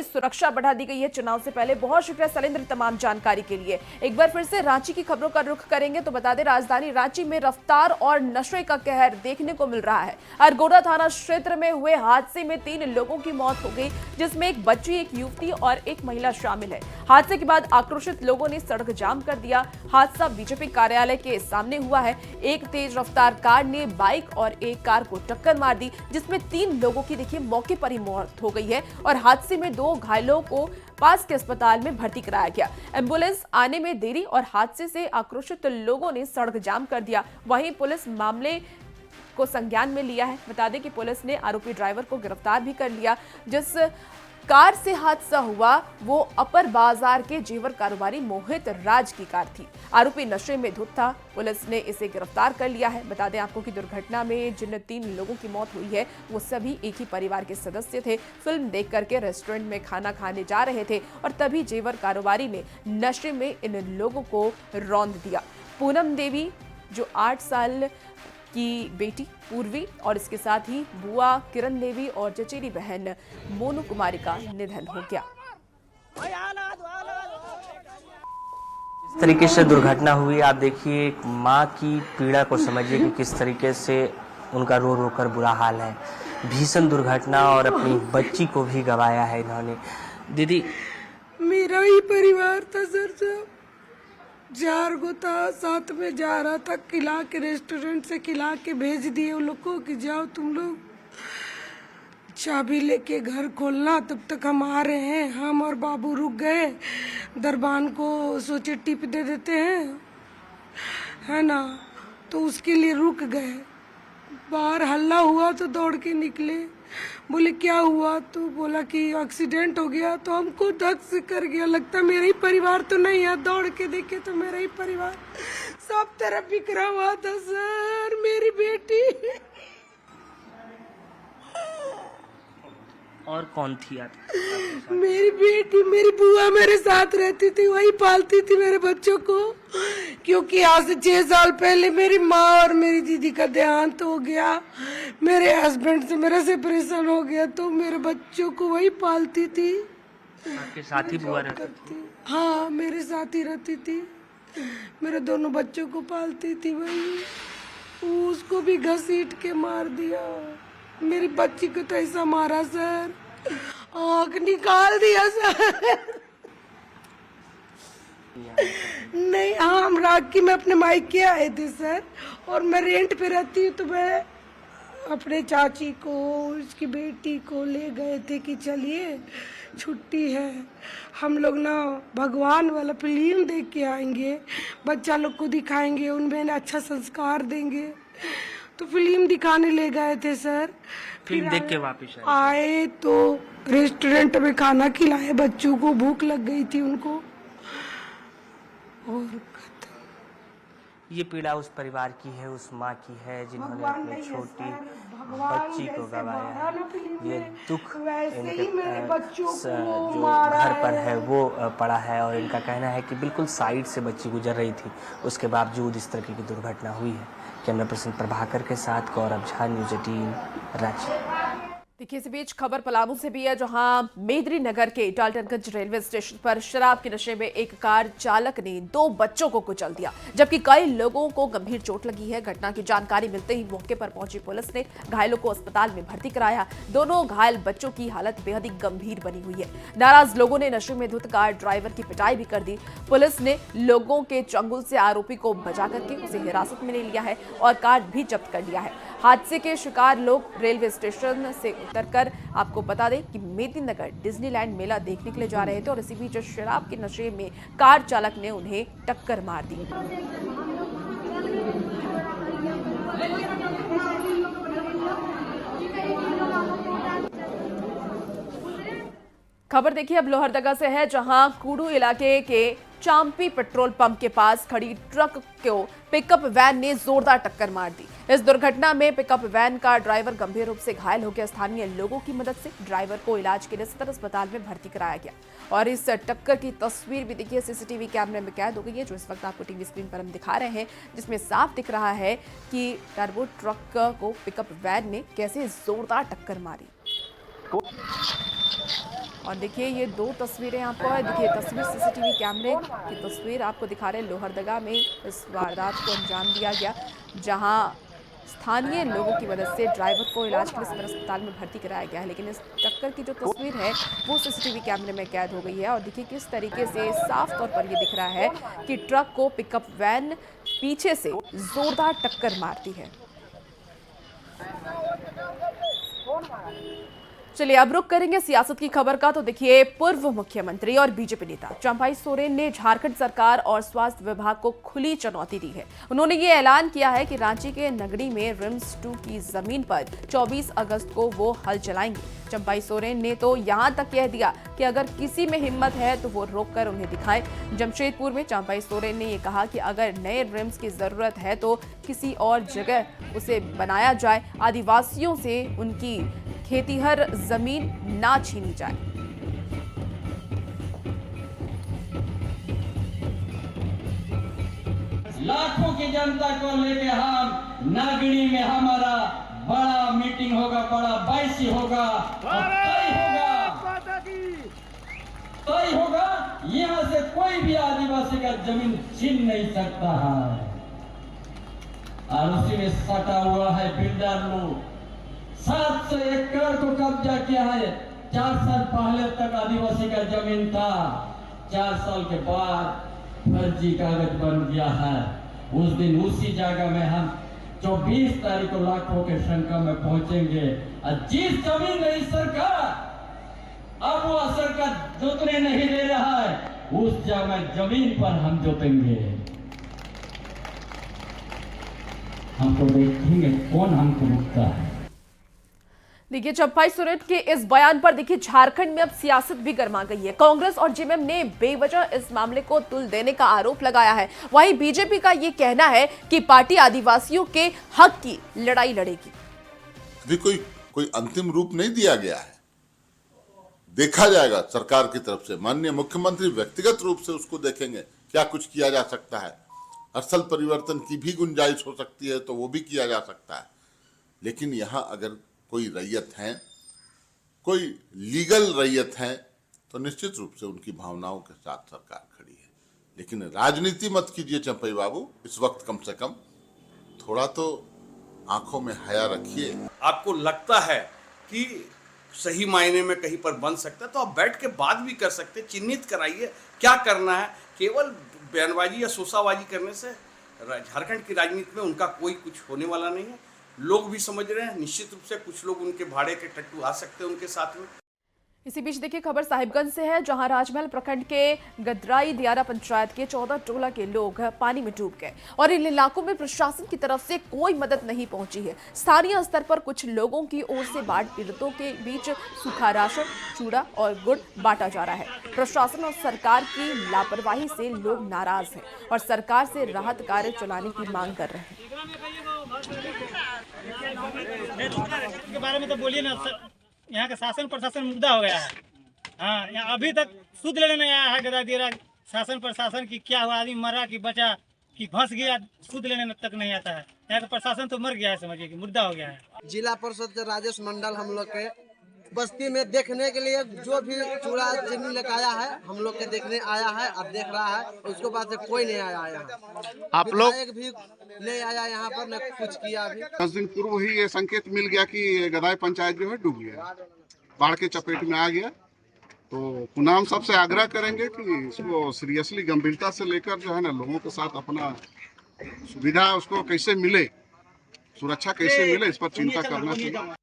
सुरक्षा बढ़ा दी गई है चुनाव से पहले। बहुत शुक्रिया शैलेंद्र तमाम जानकारी के लिए। एक बार फिर से रांची की खबरों का रुख करेंगे तो बता दें, राजधानी रांची में रफ्तार और नशे का कहर देखने को मिल रहा है। अरगोड़ा थाना क्षेत्र में हुए हादसे में 3 लोगों की मौत हो गई, जिसमें एक बच्ची, एक युवती और एक महिला शामिल है। हादसे के बाद आक्रोशित लोगों ने सड़क जाम कर दिया। हादसा बीजेपी कार्यालय के सामने हुआ है। एक तेज रफ्तार कार ने बाइक और एक कार को टक्कर मार दी, जिसमें 3 लोगों की देखिए मौके पर ही मौत हो गई है और हादसे में 2 घायलों को पास के अस्पताल में भर्ती कराया गया। एम्बुलेंस आने में देरी और हादसे से आक्रोशित लोगों ने सड़क जाम कर दिया। वहीं पुलिस मामले को संज्ञान में लिया है। बता दें कि पुलिस ने आरोपी ड्राइवर को गिरफ्तार भी कर लिया। जिस कार से हादसा हुआ वो अपर बाजार के जेवर कारोबारी मोहित राज की कार थी। आरोपी नशे में धुत था। पुलिस ने इसे गिरफ्तार कर लिया है। बता दें आपको कि दुर्घटना में जिन 3 लोगों की मौत हुई है वो सभी एक ही परिवार के सदस्य थे। फिल्म देख करके रेस्टोरेंट में खाना खाने जा रहे थे और तभी जेवर कारोबारी ने नशे में इन लोगों को रौंद दिया। पूनम देवी जो 8 साल की बेटी पूर्वी और इसके साथ ही बुआ किरण देवी और चचेरी बहन मोनू कुमारी का निधन हो गया। इस तरीके से दुर्घटना हुई, आप देखिए एक माँ की पीड़ा को समझिए कि किस तरीके से उनका रो रो कर बुरा हाल है। भीषण दुर्घटना और अपनी बच्ची को भी गंवाया है इन्होंने। दीदी, मेरा ही परिवार था सर, साहब 4 गो था, साथ में जा रहा था, खिला के रेस्टोरेंट से खिला के भेज दिए उन लोग को कि जाओ तुम लोग चाबी लेके घर खोलना, तब तक हम आ रहे हैं। हम और बाबू रुक गए, दरबान को सोचे टिप दे देते हैं, है ना, तो उसके लिए रुक गए। बाहर हल्ला हुआ तो दौड़ के निकले, बोले क्या हुआ, तो बोला कि एक्सीडेंट हो गया। तो हमको धक से कर गया, लगता मेरा ही परिवार तो नहीं है। दौड़ के देखे तो मेरा ही परिवार सब तरफ बिखरा हुआ था सर। मेरी बेटी और कौन थी आप? मेरी बेटी, मेरी बुआ मेरे साथ रहती थी, वही पालती थी मेरे बच्चों को, क्योंकि आज से 6 साल पहले मेरी माँ और मेरी दीदी का देहांत हो गया। मेरे हस्बैंड से मेरा सेपरेशन हो गया, तो मेरे बच्चों को वही पालती थी। आपके साथ ही बुआ रहती थी? हाँ, मेरे साथ ही रहती थी, मेरे दोनों बच्चों को पालती थी वही। उसको भी घसीट के मार दिया। मेरी बच्ची को तो ऐसा मारा सर, आँख निकाल दिया सर। नहीं, हाँ, हम राखी में अपने मायके आए थे सर, और मैं रेंट पे रहती हूँ, तो मैं अपने चाची को, उसकी बेटी को ले गए थे कि चलिए छुट्टी है, हम लोग ना भगवान वाला फिल्म देख के आएंगे, बच्चा लोग को दिखाएंगे, उनमें अच्छा संस्कार देंगे। तो फिल्म दिखाने ले गए थे सर। फिल्म देख के वापस आए तो रेस्टोरेंट में खाना खिलाए, बच्चों को भूख लग गई थी उनको, और ये पीड़ा उस परिवार की है, उस माँ की है जिन्होंने अपनी छोटी बच्ची को गंवाया है। ये दुख इनके जो घर पर है वो पड़ा है और इनका कहना है कि बिल्कुल साइड से बच्ची गुजर रही थी, उसके बावजूद इस तरह की दुर्घटना हुई है। कैमरा पर्सन प्रभाकर के साथ गौरव झा, न्यूज़ 18 रांची। देखिए, इस बीच खबर पलामू से भी है, जहां मेदरी नगर के डाल्टनगंज रेलवे स्टेशन पर शराब के नशे में एक कार चालक ने 2 बच्चों को कुचल दिया, जबकि कई लोगों को गंभीर चोट लगी है। घटना की जानकारी मिलते ही मौके पर पहुंची पुलिस ने घायलों को अस्पताल में भर्ती कराया। दोनों घायल बच्चों की हालत बेहद ही गंभीर बनी हुई है। नाराज लोगों ने नशे में धुत कार ड्राइवर की पिटाई भी कर दी। पुलिस ने लोगों के चंगुल से आरोपी को बचा करके उसे हिरासत में ले लिया है और कार भी जब्त कर लिया है। हादसे के शिकार लोग रेलवे स्टेशन से उतरकर आपको बता दें कि मेदिनीनगर डिज्नीलैंड मेला देखने के लिए जा रहे थे और इसी बीच शराब के नशे में कार चालक ने उन्हें टक्कर मार दी। खबर देखिए अब लोहरदगा से है, जहां कूड़ू इलाके के चांपी पेट्रोल पंप के पास खड़ी ट्रक को पिकअप वैन ने जोरदार टक्कर मार दी। इस दुर्घटना में पिकअप वैन का ड्राइवर गंभीर रूप से घायल हो गया। स्थानीय लोगों की मदद से ड्राइवर को इलाज के लिए सदर अस्पताल में भर्ती कराया गया और इस टक्कर की तस्वीर भी देखिए सीसीटीवी कैमरे में कैद हो गई है, जो इस वक्त आपको टीवी स्क्रीन पर हम दिखा रहे हैं, जिसमें साफ दिख रहा है कि टर्बो ट्रक को पिकअप वैन ने कैसे जोरदार टक्कर मारी। और देखिए ये दो तस्वीरें आपको है, देखिए तस्वीर सीसीटीवी कैमरे की तस्वीर आपको दिखा रहे हैं। लोहरदगा में इस वारदात को अंजाम दिया गया, जहां स्थानीय लोगों की मदद से ड्राइवर को इलाज के लिए सदर अस्पताल में भर्ती कराया गया है। लेकिन इस टक्कर की जो तस्वीर है वो सीसीटीवी कैमरे में कैद हो गई है और देखिए किस तरीके से साफ तौर पर ये दिख रहा है कि ट्रक को पिकअप वैन पीछे से जोरदार टक्कर मारती है। चलिए अब रुक करेंगे सियासत की खबर का। तो देखिए पूर्व मुख्यमंत्री और बीजेपी नेता चंपाई सोरेन ने झारखंड सरकार और स्वास्थ्य विभाग को खुली चुनौती दी है। उन्होंने ये ऐलान किया है कि रांची के नगड़ी में रिम्स 2 की जमीन पर 24 अगस्त को वो हल चलाएंगे। चंपाई सोरेन ने तो यहां तक कह दिया कि अगर किसी में हिम्मत है तो वो रोककर उन्हें दिखाए। जमशेदपुर में चंपाई सोरेन ने ये कहा कि अगर नए रिम्स की जरूरत है तो किसी और जगह उसे बनाया जाए, आदिवासियों से उनकी खेतीहर जमीन ना छीनी जाए। लाखों की जनता को लेके हम नागड़ी में हमारा बड़ा मीटिंग होगा, बड़ा बैसी होगा और तय होगा। यहाँ से कोई भी आदिवासी का जमीन छीन नहीं सकता है। और उसी में सटा हुआ है बिल्डर लोग। 700 एकड़ को कब्जा किया है। 4 साल पहले तक आदिवासी का जमीन था, 4 साल के बाद फर्जी कागज बन गया है। उस दिन उसी जगह में हम 24 तारीख को लाखों के संख्या में पहुंचेंगे और जिस जमीन नहीं सरकार अब वो सरकार जोतने नहीं दे रहा है, उस जमीन पर हम जोतेंगे। हमको देखेंगे कौन हमको रुकता है। देखिए चंपाई सोरेन के इस बयान पर देखिए झारखंड में अब सियासत भी गर्मा गई है। कांग्रेस और जेएमएम ने बेवजह इस मामले को तुल देने का आरोप लगाया है। वहीं बीजेपी का ये कहना है कि पार्टी आदिवासियों के हक की लड़ाई लड़ेगी। अभी कोई अंतिम रूप नहीं दिया गया है, देखा जाएगा सरकार की तरफ से। माननीय मुख्यमंत्री व्यक्तिगत रूप से उसको देखेंगे क्या कुछ किया जा सकता है। असल परिवर्तन की भी गुंजाइश हो सकती है तो वो भी किया जा सकता है। लेकिन यहाँ अगर कोई रैयत है, कोई लीगल रैयत है, तो निश्चित रूप से उनकी भावनाओं के साथ सरकार खड़ी है। लेकिन राजनीति मत कीजिए चंपई बाबू, इस वक्त कम से कम थोड़ा तो आंखों में हया रखिए। आपको लगता है कि सही मायने में कहीं पर बन सकता है तो आप बैठ के बात भी कर सकते, चिन्हित कराइए क्या करना है। केवल बयानबाजी या शोशाबाजी करने से झारखंड की राजनीति में उनका कोई कुछ होने वाला नहीं है। लोग भी समझ रहे हैं, निश्चित रूप से कुछ लोग उनके भाड़े के टट्टू आ सकते हैं उनके साथ में। इसी बीच देखिए खबर साहिबगंज से है, जहां राजमहल प्रखंड के गदराई दियारा पंचायत के 14 टोला के लोग पानी में डूब गए और इन इलाकों में प्रशासन की तरफ से कोई मदद नहीं पहुंची है। स्थानीय स्तर पर कुछ लोगों की ओर से बाढ़ पीड़ितों के बीच सूखा राशन, चूड़ा और गुड़ बांटा जा रहा है। प्रशासन और सरकार की लापरवाही से लोग नाराज हैं और सरकार से राहत कार्य चलाने की मांग कर रहे हैं। के बारे में तो बोलिए ना, यहाँ का शासन प्रशासन मुद्दा हो गया है। हाँ, यहाँ अभी तक सुध लेने नहीं आया है गदा दिया शासन प्रशासन की क्या हुआ, आदमी मरा कि बचा कि फंस गया, सुध लेने तक नहीं आता है। यहाँ का प्रशासन तो मर गया है, समझिए कि मुद्दा हो गया है। जिला परिषद के राजेश मंडल हम लोग के बस्ती में देखने के लिए जो भी चूड़ा चीनी लेकर आया है, हम लोग के देखने आया है, अब देख रहा है। उसके बाद से कोई नहीं आया यहाँ। आप लोग भी नहीं आया यहाँ पर, न कुछ किया। अभी 10 दिन पूर्व ही ये संकेत मिल गया कि गदाई पंचायत जो है डूब गया, बाढ़ के चपेट में आ गया। तो पुनः हम सबसे आग्रह करेंगे कि इसको सीरियसली गंभीरता से लेकर जो है ना, लोगों के साथ अपना सुविधा उसको कैसे मिले, सुरक्षा कैसे मिले, इस पर चिंता करना चाहिए।